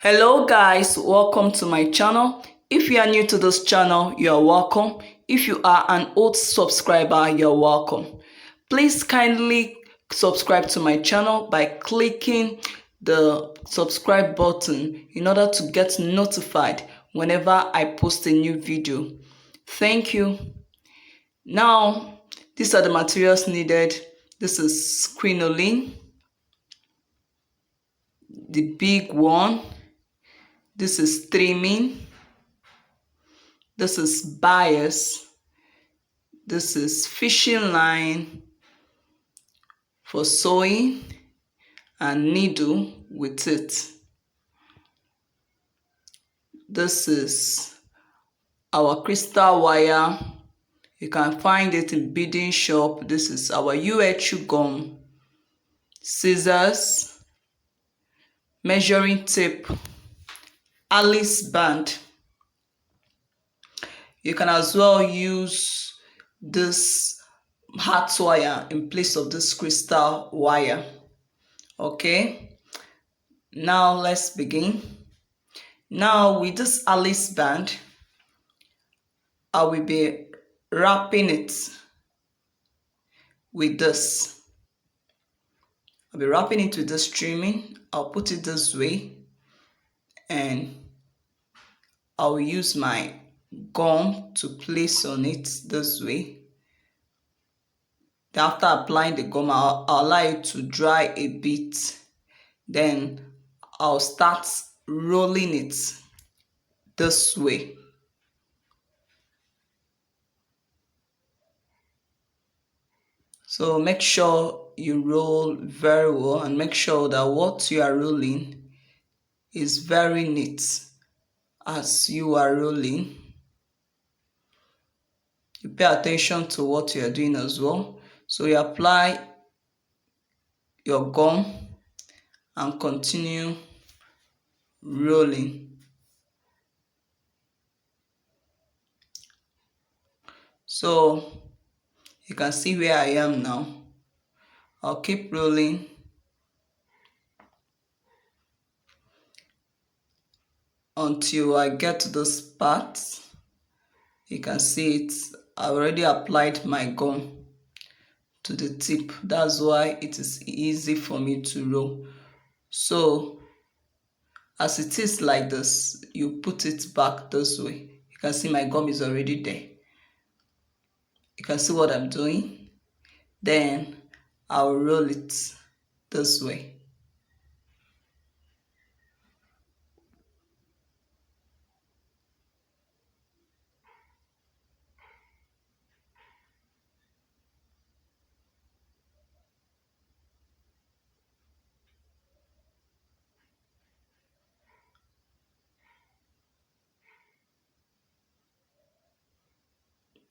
Hello guys, welcome to my channel. If you are new to this channel, you're welcome. If you are an old subscriber, you're welcome. Please kindly subscribe to my channel by clicking the subscribe button in order to get notified whenever I post a new video. Thank you. Now, these are the materials needed. This is crinoline, the big one. This is trimming. This is bias. This is fishing line for sewing and needle with it. This is our crystal wire. You can find it in beading shop. This is our UHU GUM, scissors, measuring tape, Alice band. You can as well use this heart wire in place of this crystal wire. Okay, now let's begin. Now with this Alice band, I will be wrapping it with this. I'll be wrapping it with this trimming. I'll put it this way and I'll use my gum to place on it this way. Then after applying the gum, I'll allow it to dry a bit. Then I'll start rolling it this way. So make sure you roll very well and make sure that what you are rolling is very neat as you are rolling. You pay attention to what you are doing as well. So you apply your gum and continue rolling. So you can see where I am now. I'll keep rolling until I get to this part. You can see it. I already applied my gum to the tip. That's why it is easy for me to roll. So as it is like this, you put it back this way. You can see my gum is already there. You can see what I'm doing. Then I'll roll it this way.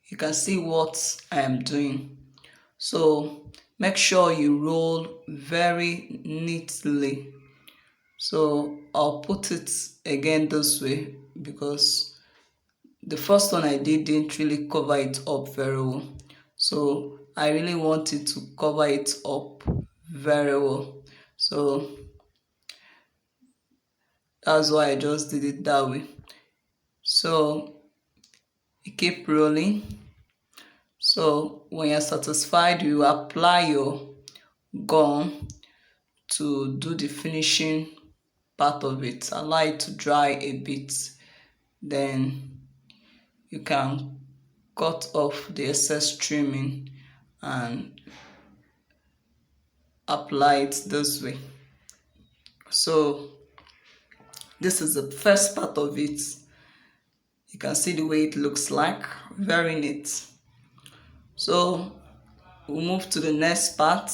You can see what I am doing. So make sure you roll very neatly. So I'll put it again this way because the first one I didn't really cover it up very well. So I really wanted to cover it up very well. So that's why I just did it that way. So you keep rolling. So when you're satisfied, you apply your gum to do the finishing part of it. Allow it to dry a bit. Then you can cut off the excess trimming and apply it this way. So this is the first part of it. You can see the way it looks like, very neat. So we'll move to the next part.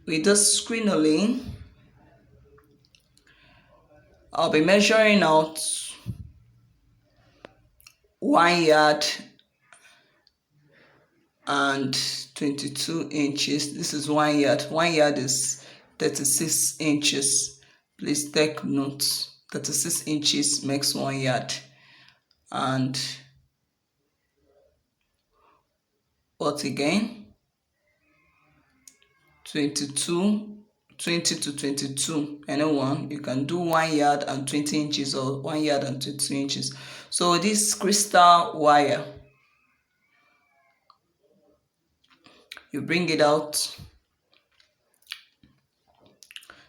With this crinoline, I'll be measuring out 1 yard and 22 inches. This is 1 yard. 1 yard is 36 inches. Please take note. 36 inches makes 1 yard. And what again? 22 20 to 22, anyone. You can do 1 yard and 20 inches or 1 yard and 22 inches. So this crystal wire, you bring it out.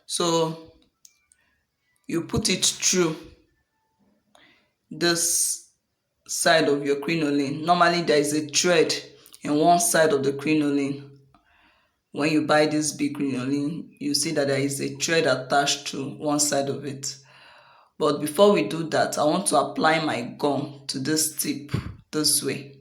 So you put it through this side of your crinoline. Normally there is a thread in one side of the crinoline. When you buy this big crinoline, you see that there is a thread attached to one side of it. But before we do that, I want to apply my gum to this tip this way.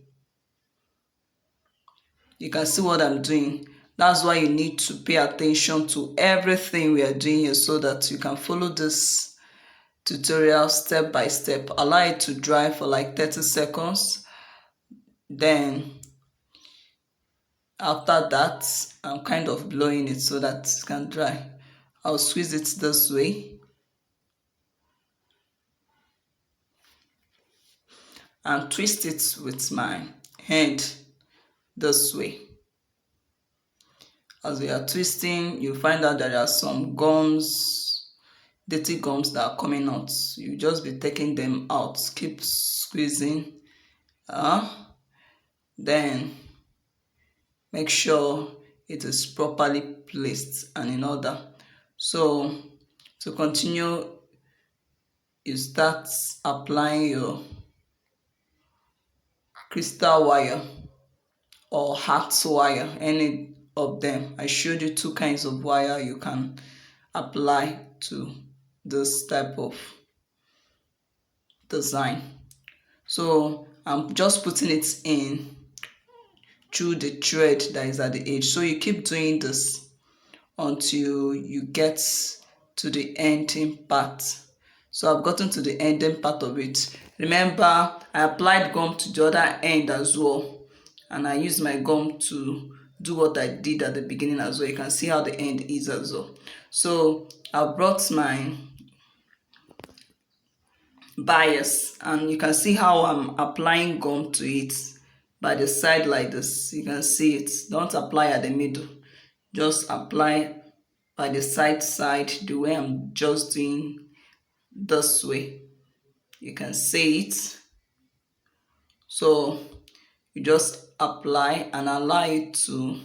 You can see what I'm doing. That's why you need to pay attention to everything we are doing here so that you can follow this tutorial step by step. Allow it to dry for like 30 seconds. Then after that, I'm kind of blowing it so that it can dry. I'll squeeze it this way and twist it with my hand this way. As we are twisting, you find out there are some gums, dirty gums that are coming out. You just be taking them out. Keep squeezing. Then make sure it is properly placed and in order. So to continue, you start applying your crystal wire or heart wire, any of them. I showed you 2 kinds of wire you can apply to this type of design. So I'm just putting it in through the thread that is at the edge. So you keep doing this until you get to the ending part. So I've gotten to the ending part of it. Remember, I applied gum to the other end as well, and I used my gum to do what I did at the beginning as well. You can see how the end is as well. So I brought my bias, and you can see how I'm applying gum to it by the side like this. You can see it. Don't apply at the middle, just apply by the side the way I'm just doing this way. You can see it. So you just apply and allow it to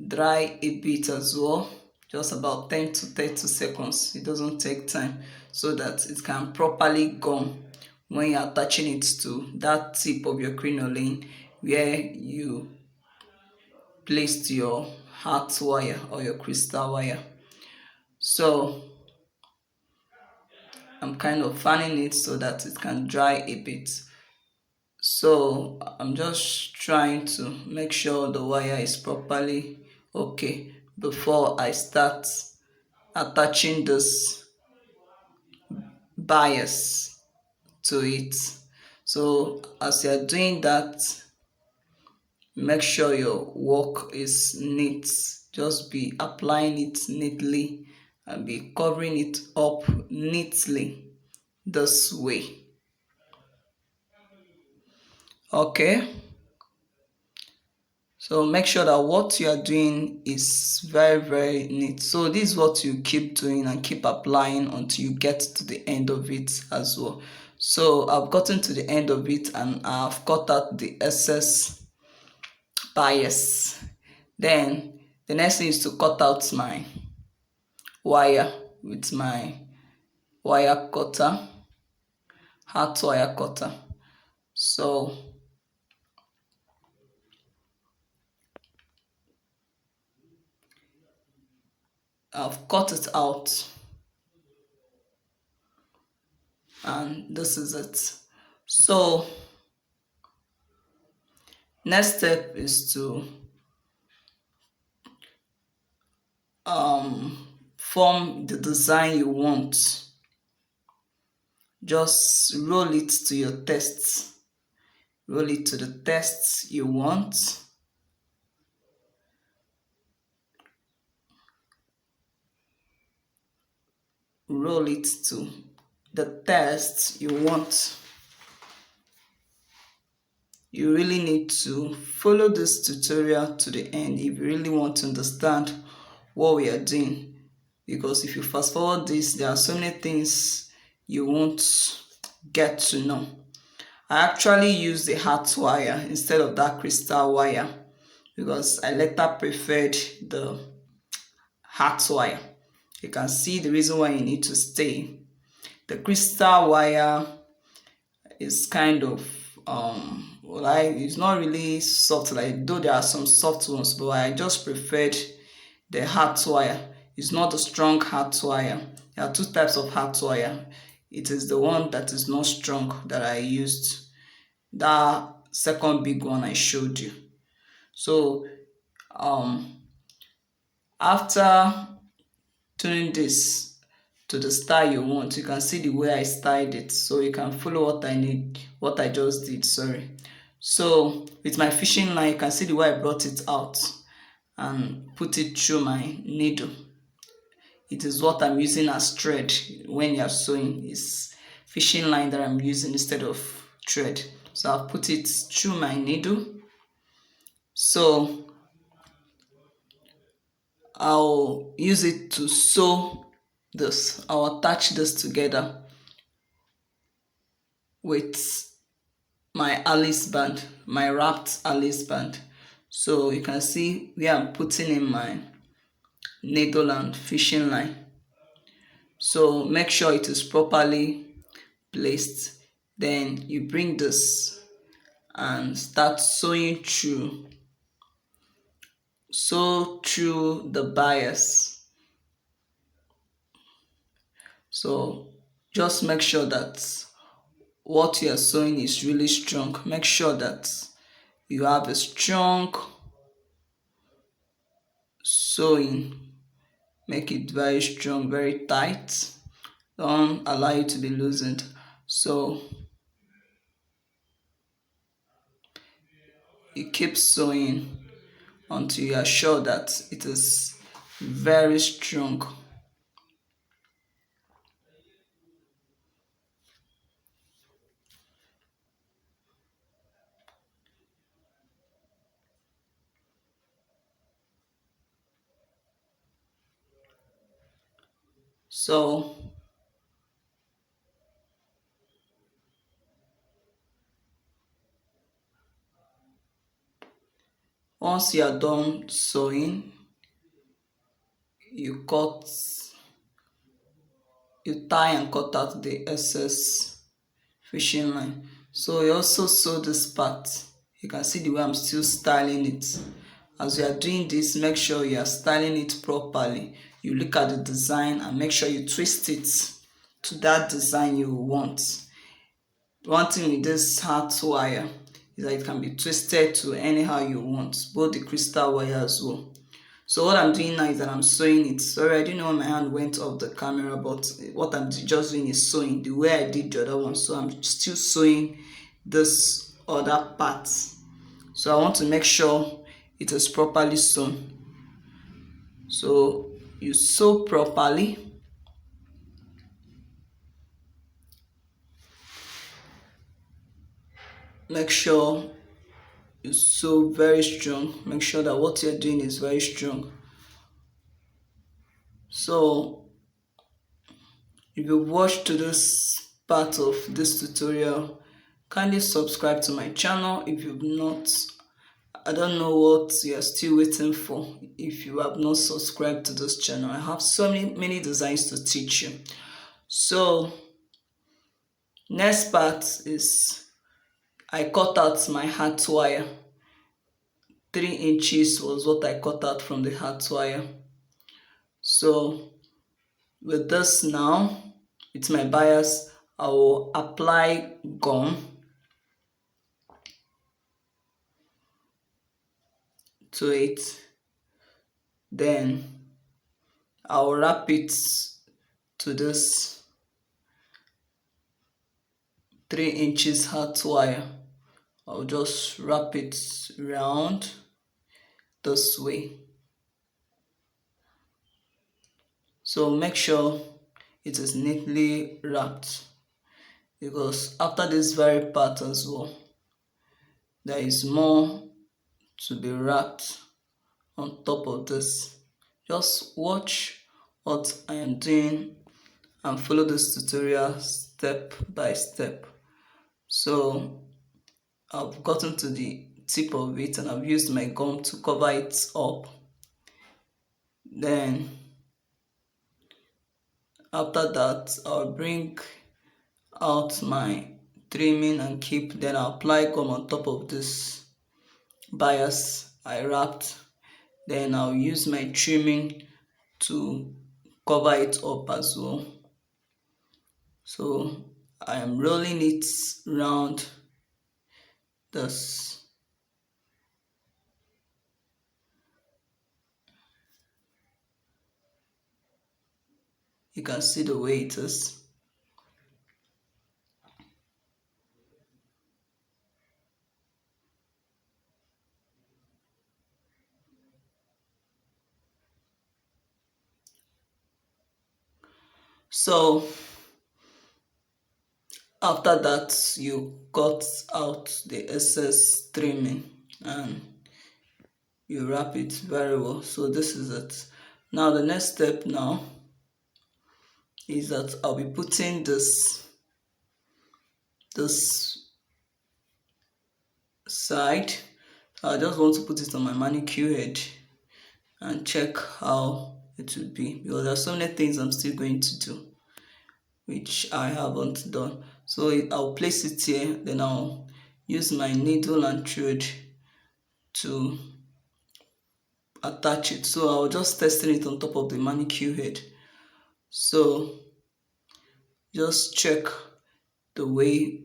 dry a bit as well, just about 10 to 30 seconds. It doesn't take time, so that it can properly gum when you're attaching it to that tip of your crinoline where you placed your heart wire or your crystal wire. So I'm kind of fanning it so that it can dry a bit. So I'm just trying to make sure the wire is properly okay before I start attaching this bias to it. So as you're doing that, make sure your work is neat. Just be applying it neatly and be covering it up neatly this way. Okay, so make sure that what you are doing is very neat. So this is what you keep doing and keep applying until you get to the end of it as well. So I've gotten to the end of it and I've cut out the excess bias. Then the next thing is to cut out my wire with my wire cutter, heart wire cutter. So I've cut it out, and this is it. So next step is to form the design you want. Just roll it to your taste. Roll it to the taste you want. Roll it to the taste you want. You really need to follow this tutorial to the end if you really want to understand what we are doing. because if you fast forward this, there are so many things you won't get to know. I actually use the heart wire instead of that crystal wire because I later preferred the heart wire. You can see the reason why you need to stay. The crystal wire is kind of like, it's not really soft, like, though there are some soft ones, but I just preferred the hard wire. It's not the strong hard wire. There are two types of hard wire. It is the one that is not strong that I used, that second big one I showed you. So after tuning this to the style you want, you can see the way I styled it, so you can follow what I just did. So with my fishing line, you can see the way I brought it out and put it through my needle. It is what I'm using as thread when you're sewing. Is fishing line that I'm using instead of thread. So I'll put it through my needle. So I'll use it to sew this. I'll attach this together with my Alice band, my wrapped Alice band. So you can see where I'm putting in my needle and fishing line. So make sure it is properly placed. Then you bring this and start sewing through. Sew through the bias. So just make sure that what you are sewing is really strong. Make sure that you have a strong sewing. Make it very strong, very tight. Don't allow it to be loosened. So you keep sewing until you are sure that it is very strong. So once you are done sewing, you tie and cut out the excess fishing line. So you also sew this part. You can see the way I'm still styling it. As you are doing this, make sure you are styling it properly. You look at the design and make sure you twist it to that design you want. One thing with this heart wire is that it can be twisted to anyhow you want, both the crystal wire as well. So what I'm doing now is that I'm sewing it. Sorry, I didn't know my hand went off the camera, but what I'm just doing is sewing the way I did the other one. So I'm still sewing this other part. So I want to make sure it is properly sewn. So you sew properly. Make sure you sew very strong. Make sure that what you're doing is very strong. So if you've watched to this part of this tutorial, kindly subscribe to my channel. If you've not, I don't know what you are still waiting for. If you have not subscribed to this channel, I have so many designs to teach you. So next part is I cut out my heart wire. 3 inches was what I cut out from the heart wire. So with this now, with my bias, I will apply gum to it. Then I will wrap it to this 3 inches heart wire. I'll just wrap it round this way. So make sure it is neatly wrapped, because after this very part as well, there is more to be wrapped on top of this. Just watch what I am doing and follow this tutorial step by step. So I've gotten to the tip of it and I've used my gum to cover it up. Then after that, I'll bring out my trimming and keep, then I'll apply gum on top of this bias I wrapped. Then I'll use my trimming to cover it up as well. So I am rolling it round this. You can see the way it is. So after that, you cut out the excess trimming and you wrap it very well. So this is it. Now the next step now is that I'll be putting this side. I just want to put it on my manicure head and check how it will be, because there are so many things I'm still going to do which I haven't done. So I'll place it here, then I'll use my needle and thread to attach it. So I'll just testing it on top of the manicure head. So just check the way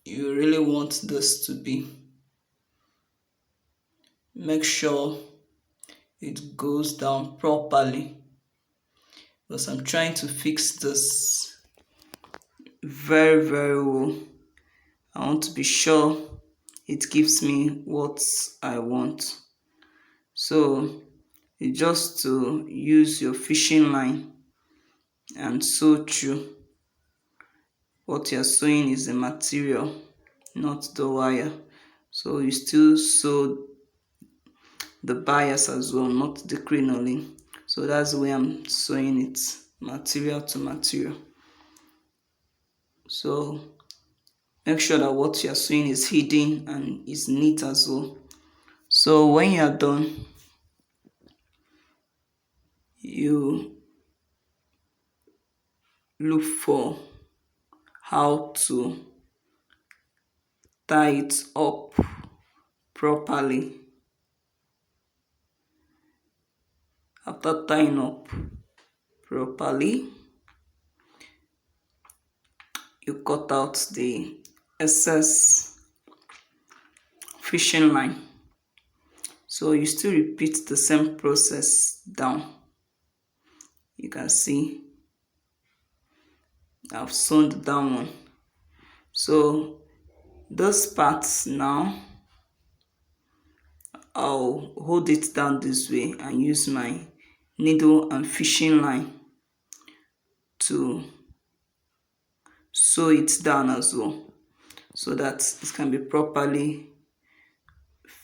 you really want this to be. Make sure it goes down properly, because I'm trying to fix this very well. I want to be sure it gives me what I want. So you just to use your fishing line and sew through. What you're sewing is the material, not the wire. So you still sew the bias as well, not the crinoline. So that's the way I'm sewing it, material to material. So make sure that what you're sewing is hidden and is neat as well. So when you're done, you look for how to tie it up properly. After tying up properly, you cut out the excess fishing line. So you still repeat the same process down. You can see I've sewn the down one. So those parts now, I'll hold it down this way and use my needle and fishing line to sew it down as well, so that it can be properly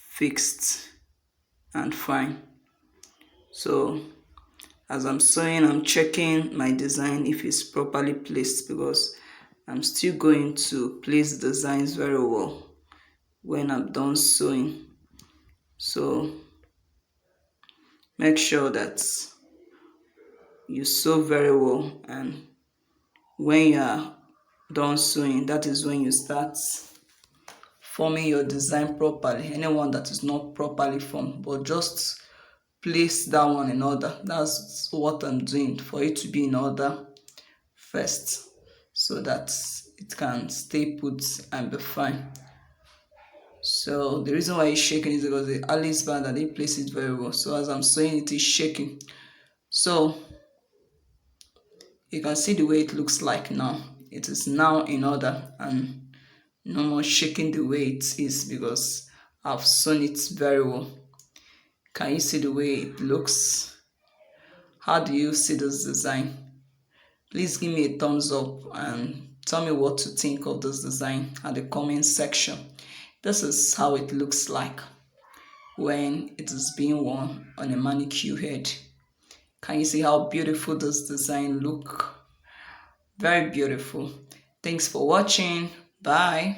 fixed and fine. So as I'm sewing, I'm checking my design if it's properly placed, because I'm still going to place designs very well when I'm done sewing. So make sure that you sew very well, and when you are done sewing, that is when you start forming your design properly. Anyone that is not properly formed, but just place that one in order. That's what I'm doing, for it to be in order first, so that it can stay put and be fine. So the reason why it's shaking is because the Alice band, I didn't place it very well. So as I'm sewing, it is shaking. So you can see the way it looks like now. It is now in order and no more shaking the way it is, because I've sewn it very well. Can you see the way it looks? How do you see this design? Please give me a thumbs up and tell me what to think of this design at the comment section. This is how it looks like when it is being worn on a manicure head. Can you see how beautiful this design look? Very beautiful. Thanks for watching. Bye.